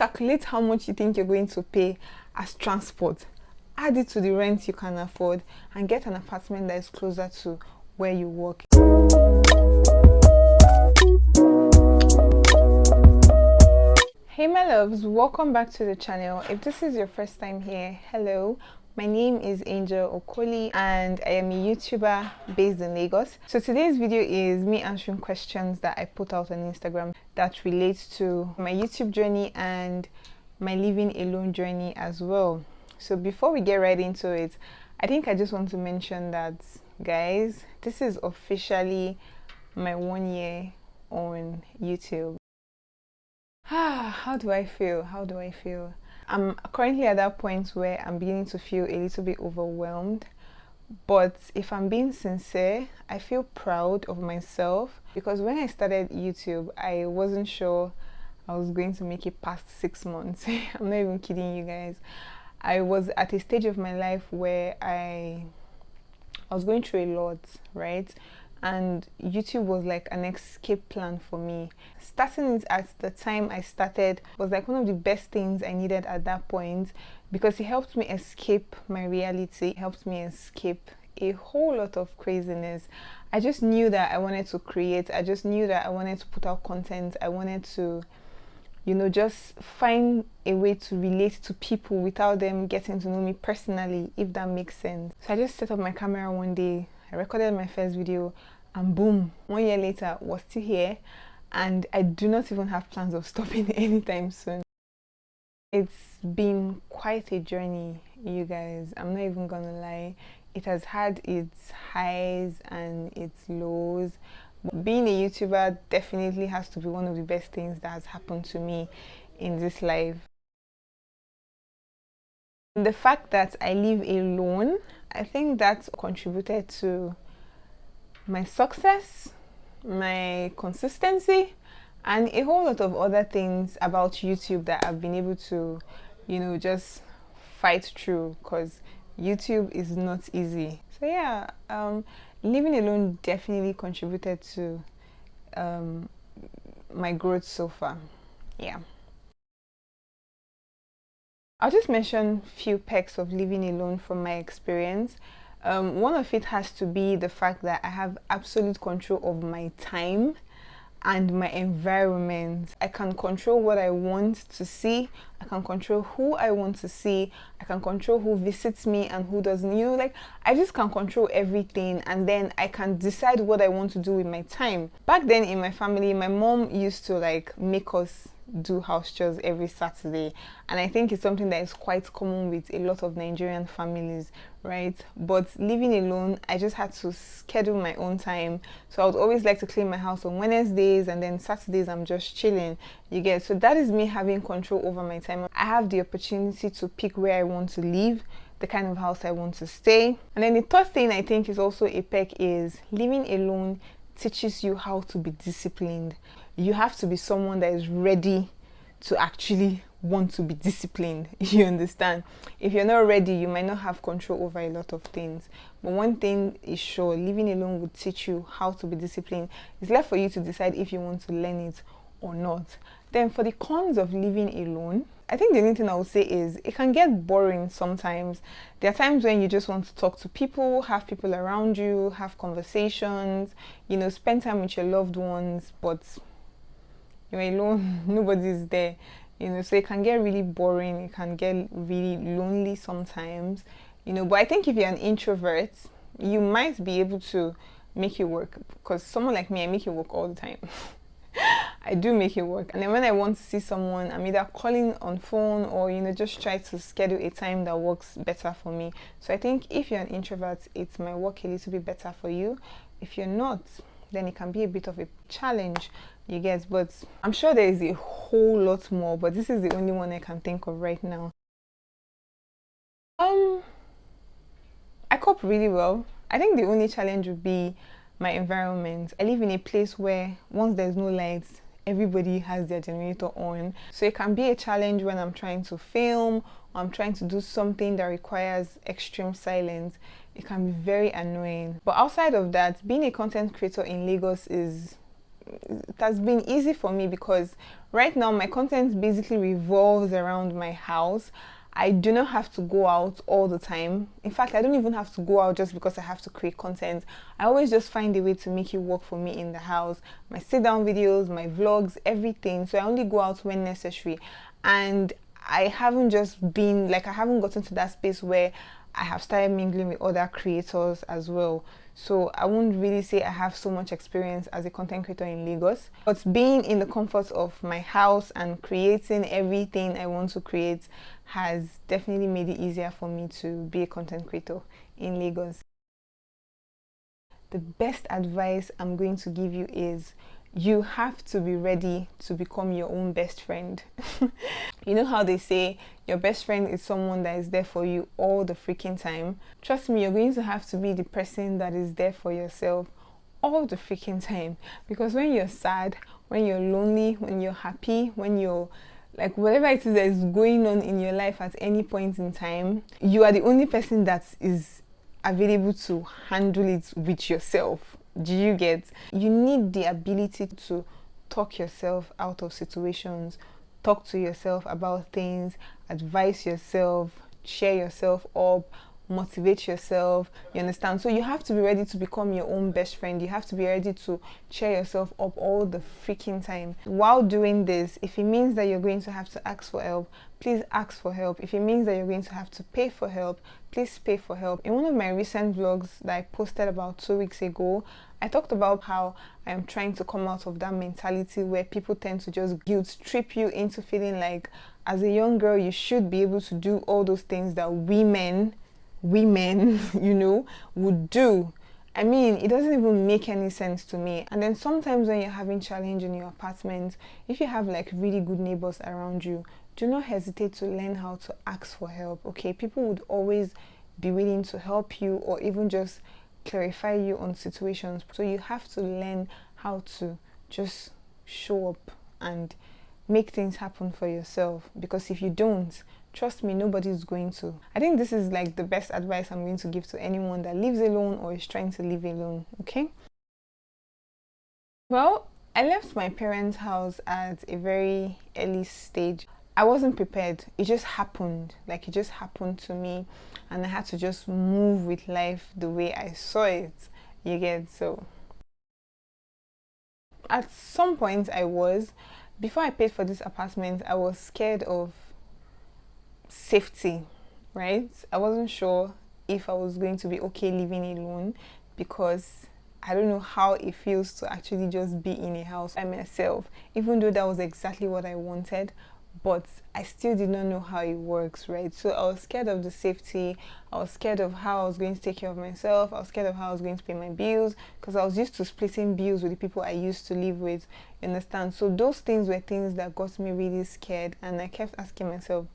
calculate how much you think you're going to pay as transport, add it to the rent you can afford, and get an apartment that is closer to where you work. Hey my loves, welcome back to the channel. If this is your first time here, hello. My name is Angel Okoli and I am a YouTuber based in Lagos. So today's video is me answering questions that I put out on Instagram that relates to my YouTube journey and my living alone journey as well. So before we get right into it, I think I just want to mention that, guys, this is officially my 1 year on YouTube. How do I feel? I'm currently at that point where I'm beginning to feel a little bit overwhelmed, but if I'm being sincere, I feel proud of myself because when I started YouTube, I wasn't sure I was going to make it past 6 months. I'm not even kidding you guys. I was at a stage of my life where I was going through a lot, right? And YouTube was like an escape plan for me. Starting it at the time I started was like one of the best things I needed at that point because it helped me escape my reality, it helped me escape a whole lot of craziness. I just knew that I wanted to create, I just knew that I wanted to put out content, I wanted to, you know, just find a way to relate to people without them getting to know me personally, if that makes sense. So I just set up my camera one day, I recorded my first video, and boom, 1 year later, we're still here, and I do not even have plans of stopping anytime soon. It's been quite a journey, you guys. I'm not even gonna lie. It has had its highs and its lows. Being a YouTuber definitely has to be one of the best things that has happened to me in this life. The fact that I live alone, I think that's contributed to my success, my consistency, and a whole lot of other things about YouTube that I've been able to, you know, just fight through because YouTube is not easy. So yeah, living alone definitely contributed to my growth so far. Yeah. I'll just mention a few perks of living alone from my experience. One of it has to be the fact that I have absolute control of my time and my environment. I can control what I want to see. I can control who I want to see. I can control who visits me and who doesn't. You know, like, I just can control everything, and then I can decide what I want to do with my time. Back then in my family, my mom used to like make us do house chores every Saturday, and I think it's something that is quite common with a lot of Nigerian families, right? But living alone, I just had to schedule my own time. So I would always like to clean my house on Wednesdays, and then Saturdays I'm just chilling, you get. So that is me having control over my time. I have the opportunity to pick where I want to live, the kind of house I want to stay. And then the third thing I think is also a perk is living alone teaches you how to be disciplined. You have to be someone that is ready to actually want to be disciplined. You understand? If you're not ready, you might not have control over a lot of things. But one thing is sure, living alone will teach you how to be disciplined. It's left for you to decide if you want to learn it or not. Then for the cons of living alone, I think the only thing I would say is it can get boring sometimes. There are times when you just want to talk to people, have people around you, have conversations, you know, spend time with your loved ones, but you're alone, nobody's there, you know, so it can get really boring, it can get really lonely sometimes, you know. But I think if you're an introvert, you might be able to make it work, because someone like me, I make it work all the time. I do make it work. And then when I want to see someone, I'm either calling on phone or, you know, just try to schedule a time that works better for me. So I think if you're an introvert, it might work a little bit better for you. If you're not, then it can be a bit of a challenge, you guys. But I'm sure there is a whole lot more, but this is the only one I can think of right now. I cope really well. I think the only challenge would be my environment. I live in a place where once there's no lights, everybody has their generator on. So it can be a challenge when I'm trying to film or I'm trying to do something that requires extreme silence. It can be very annoying. But outside of that, being a content creator in Lagos is it has been easy for me because right now my content basically revolves around my house. I do not have to go out all the time. In fact, I don't even have to go out just because I have to create content. I always just find a way to make it work for me in the house. My sit down videos, my vlogs, everything. So I only go out when necessary. And I haven't just been like, I haven't gotten to that space where I have started mingling with other creators as well. So I won't really say I have so much experience as a content creator in Lagos, but being in the comfort of my house and creating everything I want to create has definitely made it easier for me to be a content creator in Lagos. The best advice I'm going to give you is you have to be ready to become your own best friend. You know how they say your best friend is someone that is there for you all the freaking time? Trust me, you're going to have to be the person that is there for yourself all the freaking time. Because when you're sad, when you're lonely, when you're happy, when you're like whatever it is that is going on in your life at any point in time, you are the only person that is available to handle it with yourself. Do you get? You need the ability to talk yourself out of situations, talk to yourself about things, advise yourself, cheer yourself up, motivate yourself. You understand? So you have to be ready to become your own best friend. You have to be ready to cheer yourself up all the freaking time. While doing this, if it means that you're going to have to ask for help, please ask for help. If it means that you're going to have to pay for help, please pay for help. In one of my recent vlogs that I posted about 2 weeks ago, I talked about how I am trying to come out of that mentality where people tend to just guilt trip you into feeling like as a young girl you should be able to do all those things that women you know, would do. I mean, it doesn't even make any sense to me. And then sometimes when you're having challenge in your apartment, if you have like really good neighbors around you, do not hesitate to learn how to ask for help. Okay, people would always be willing to help you or even just clarify you on situations. So you have to learn how to just show up and make things happen for yourself, because if you don't, trust me, nobody's going to. I think this is like the best advice I'm going to give to anyone that lives alone or is trying to live alone. Okay, well, I left my parents' house at a very early stage. I wasn't prepared. It just happened. Like, it just happened to me, and I had to just move with life the way I saw it. You get? So at some point before I paid for this apartment, I was scared of safety, right? I wasn't sure if I was going to be okay living alone, because I don't know how it feels to actually just be in a house by myself, even though that was exactly what I wanted. But I still did not know how it works, right? So I was scared of the safety. I was scared of how I was going to take care of myself. I was scared of how I was going to pay my bills, because I was used to splitting bills with the people I used to live with. You understand? So those things were things that got me really scared, and I kept asking myself,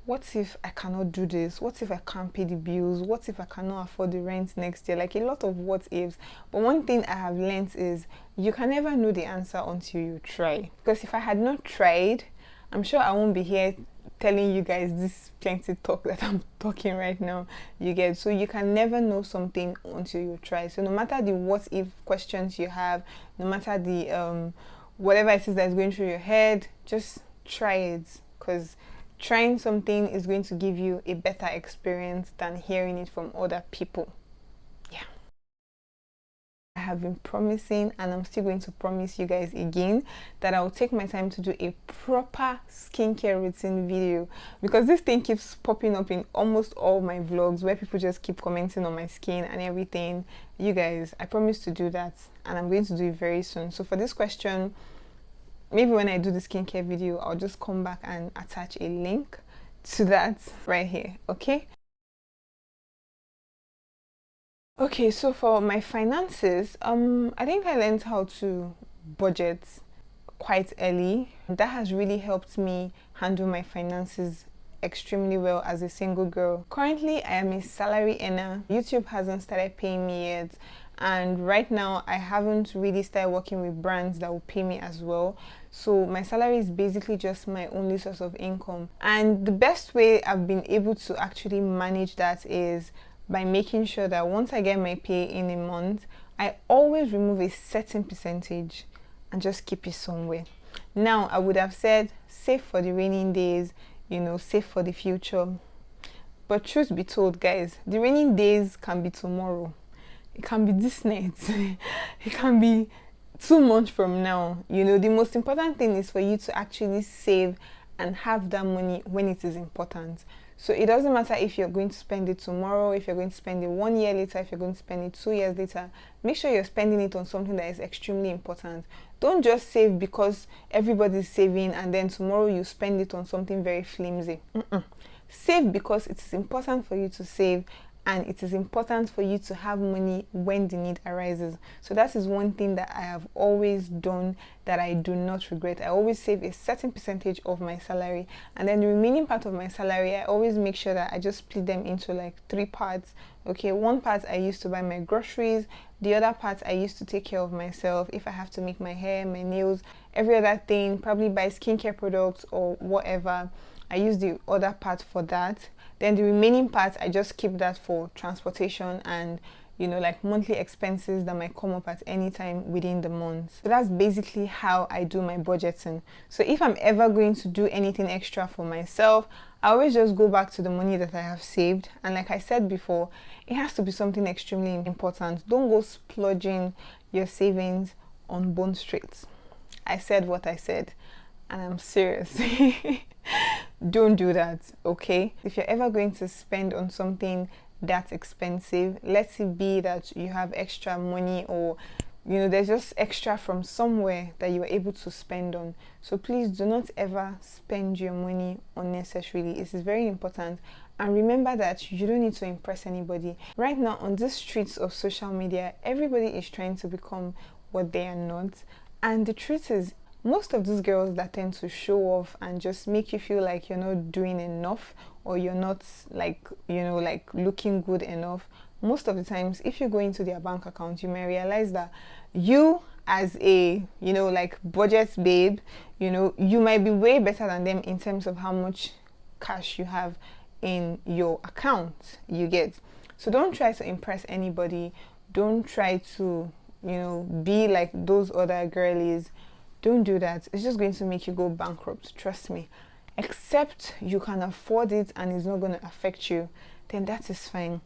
what if I cannot do this? What if I can't pay the bills? What if I cannot afford the rent next year? Like, a lot of what ifs. But one thing I have learned is you can never know the answer until you try. Because if I had not tried, I'm sure I won't be here telling you guys this plenty talk that I'm talking right now. You get? So you can never know something until you try. So no matter the what if questions you have, no matter the whatever it is that's going through your head, just try it, because trying something is going to give you a better experience than hearing it from other people. Yeah. I have been promising, and I'm still going to promise you guys again, that I'll take my time to do a proper skincare routine video, because this thing keeps popping up in almost all my vlogs where people just keep commenting on my skin and everything. You guys, I promise to do that, and I'm going to do it very soon. So for this question, maybe when I do the skincare video, I'll just come back and attach a link to that right here, okay? Okay, so for my finances, I think I learned how to budget quite early. That has really helped me handle my finances extremely well as a single girl. Currently, I am a salary earner. YouTube hasn't started paying me yet, and right now I haven't really started working with brands that will pay me as well. So my salary is basically just my only source of income, and the best way I've been able to actually manage that is by making sure that once I get my pay in a month, I always remove a certain percentage. and just keep it somewhere. Now, I would have said save for the raining days, save for the future. But truth be told, guys, the raining days can be tomorrow. It can be this night. It can be 2 months from now. The most important thing is for you to actually save and have that money when it is important. So it doesn't matter if you're going to spend it tomorrow, if you're going to spend it 1 year later, if you're going to spend it 2 years later. Make sure you're spending it on something that is extremely important. Don't just save because everybody's saving and then tomorrow you spend it on something very flimsy. Save because it is important for you to save, and it is important for you to have money when the need arises. So that is one thing that I have always done that I do not regret. I always save a certain percentage of my salary, and then the remaining part of my salary, I always make sure that I just split them into like 3 parts. Okay, one part I used to buy my groceries, the other part I used to take care of myself. If I have to make my hair, my nails, every other thing, probably buy skincare products or whatever, I use the other part for that. Then the remaining part, I just keep that for transportation and like monthly expenses that might come up at any time within the month. So that's basically how I do my budgeting. So if I'm ever going to do anything extra for myself, I always just go back to the money that I have saved. And like I said before, it has to be something extremely important. Don't go splurging your savings on bone streets. I said what I said, and I'm serious. Don't do that, okay? If you're ever going to spend on something that's expensive, let it be that you have extra money, or there's just extra from somewhere that you were able to spend on. So please do not ever spend your money unnecessarily. It is very important. And remember that you don't need to impress anybody. Right now on the streets of social media, everybody is trying to become what they are not. And the truth is, most of these girls that tend to show off and just make you feel like you're not doing enough, or you're not like looking good enough, most of the times if you go into their bank account, you may realize that you as a budget babe, you might be way better than them in terms of how much cash you have in your account, you get. So don't try to impress anybody. Don't try to be like those other girlies. Don't do that. It's just going to make you go bankrupt, trust me. Except you can afford it and it's not going to affect you, then that is fine.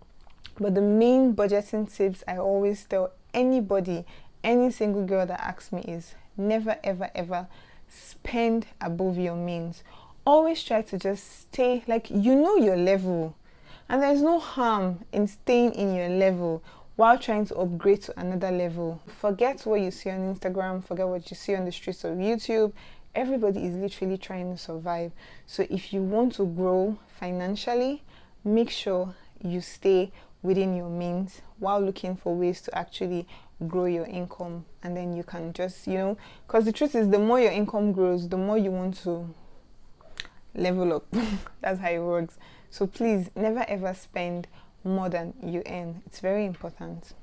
But the main budgeting tips I always tell anybody, any single girl that asks me, is never ever ever spend above your means. Always try to just stay like your level, and there's no harm in staying in your level while trying to upgrade to another level. Forget what you see on Instagram, forget what you see on the streets of YouTube. Everybody is literally trying to survive. So if you want to grow financially, make sure you stay within your means while looking for ways to actually grow your income. And then you can just, because the truth is, the more your income grows, the more you want to level up. That's how it works. So please never ever spend more than you earn. It's very important.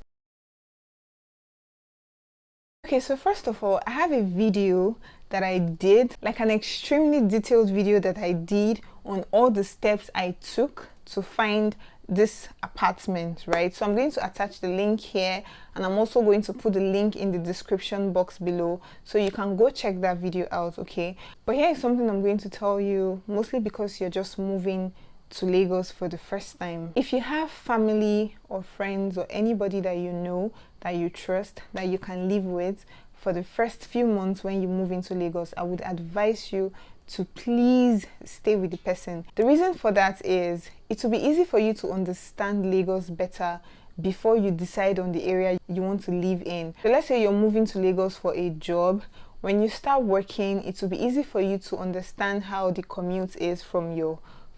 Okay, so first of all, I have a video that I did, like an extremely detailed video that I did on all the steps I took to find this apartment, right? So I'm going to attach the link here, and I'm also going to put the link in the description box below so you can go check that video out, okay? But here is something I'm going to tell you, mostly because you're just moving to Lagos for the first time. If you have family or friends or anybody that you know, that you trust, that you can live with for the first few months when you move into Lagos, I would advise you to please stay with the person. The reason for that is it will be easy for you to understand Lagos better before you decide on the area you want to live in. So let's say you're moving to Lagos for a job. When you start working, it will be easy for you to understand how the commute is from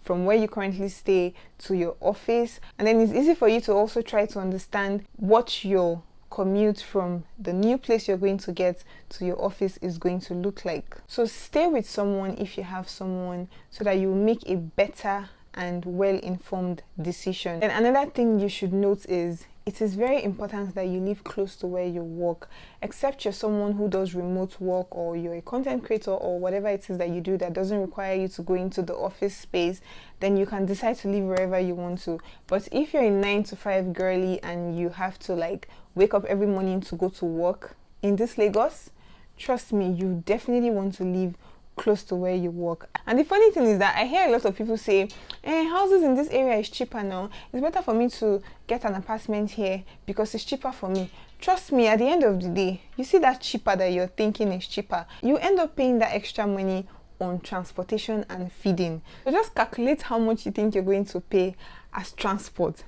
where you currently stay to your office, and then it's easy for you to also try to understand what your commute from the new place you're going to get to your office is going to look like. So stay with someone if you have someone, so that you make a better and well-informed decision. And another thing you should note is it is very important that you live close to where you work, except you're someone who does remote work, or you're a content creator, or whatever it is that you do that doesn't require you to go into the office space. Then you can decide to live wherever you want to. But if you're a 9-to-5 girly and you have to wake up every morning to go to work in this Lagos, trust me, you definitely want to live close to where you work. And the funny thing is that I hear a lot of people say, houses in this area is cheaper now, it's better for me to get an apartment here because it's cheaper for me. Trust me, at the end of the day, you see that cheaper that you're thinking is cheaper, you end up paying that extra money on transportation and feeding. So just calculate how much you think you're going to pay as transport,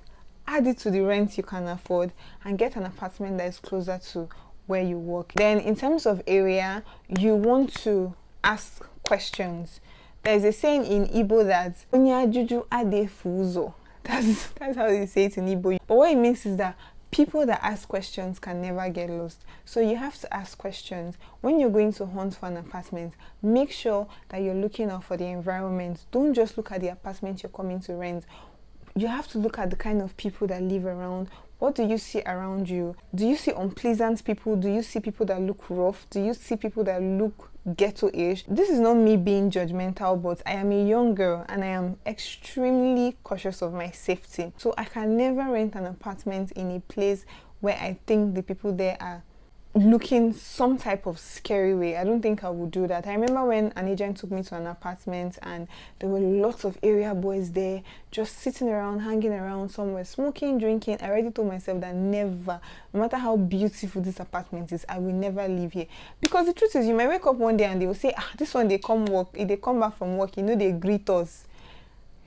add it to the rent you can afford, and get an apartment that is closer to where you work. Then in terms of area, you want to ask questions. There's a saying in Igbo that Onya juju ade fuzo. That's how they say it in Igbo. But what it means is that people that ask questions can never get lost. So you have to ask questions. When you're going to hunt for an apartment, make sure that you're looking out for the environment. Don't just look at the apartment you're coming to rent. You have to look at the kind of people that live around. What do you see around you? Do you see unpleasant people? Do you see people that look rough? Do you see people that look ghetto-ish? This is not me being judgmental, but I am a young girl and I am extremely cautious of my safety. So I can never rent an apartment in a place where I think the people there are looking some type of scary way. I don't think I would do that. I remember when an agent took me to an apartment and there were lots of area boys there just sitting around, hanging around somewhere, smoking, drinking. I already told myself that never, no matter how beautiful this apartment is, I will never live here. Because the truth is, you might wake up one day and they will say, this one they come work, if they come back from work, they greet us.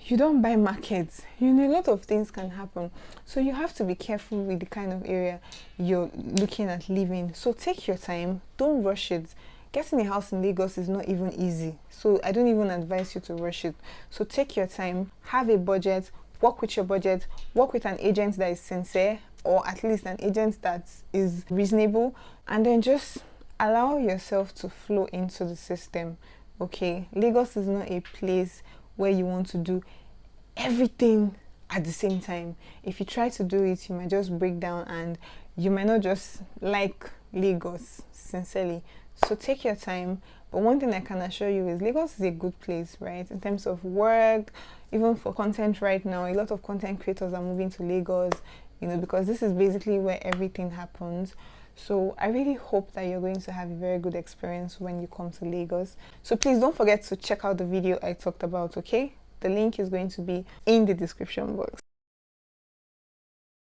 You don't buy markets. A lot of things can happen. So you have to be careful with the kind of area you're looking at living. So take your time. Don't rush it. Getting a house in Lagos is not even easy. So I don't even advise you to rush it. So take your time. Have a budget. Work with your budget. Work with an agent that is sincere, or at least an agent that is reasonable. And then just allow yourself to flow into the system. Okay? Lagos is not a place where you want to do everything at the same time. If you try to do it, you might just break down and you might not just like Lagos, sincerely. So take your time. But one thing I can assure you is Lagos is a good place, right? In terms of work, even for content right now, a lot of content creators are moving to Lagos, because this is basically where everything happens. So I really hope that you're going to have a very good experience when you come to Lagos. So please don't forget to check out the video I talked about, okay? The link is going to be in the description box.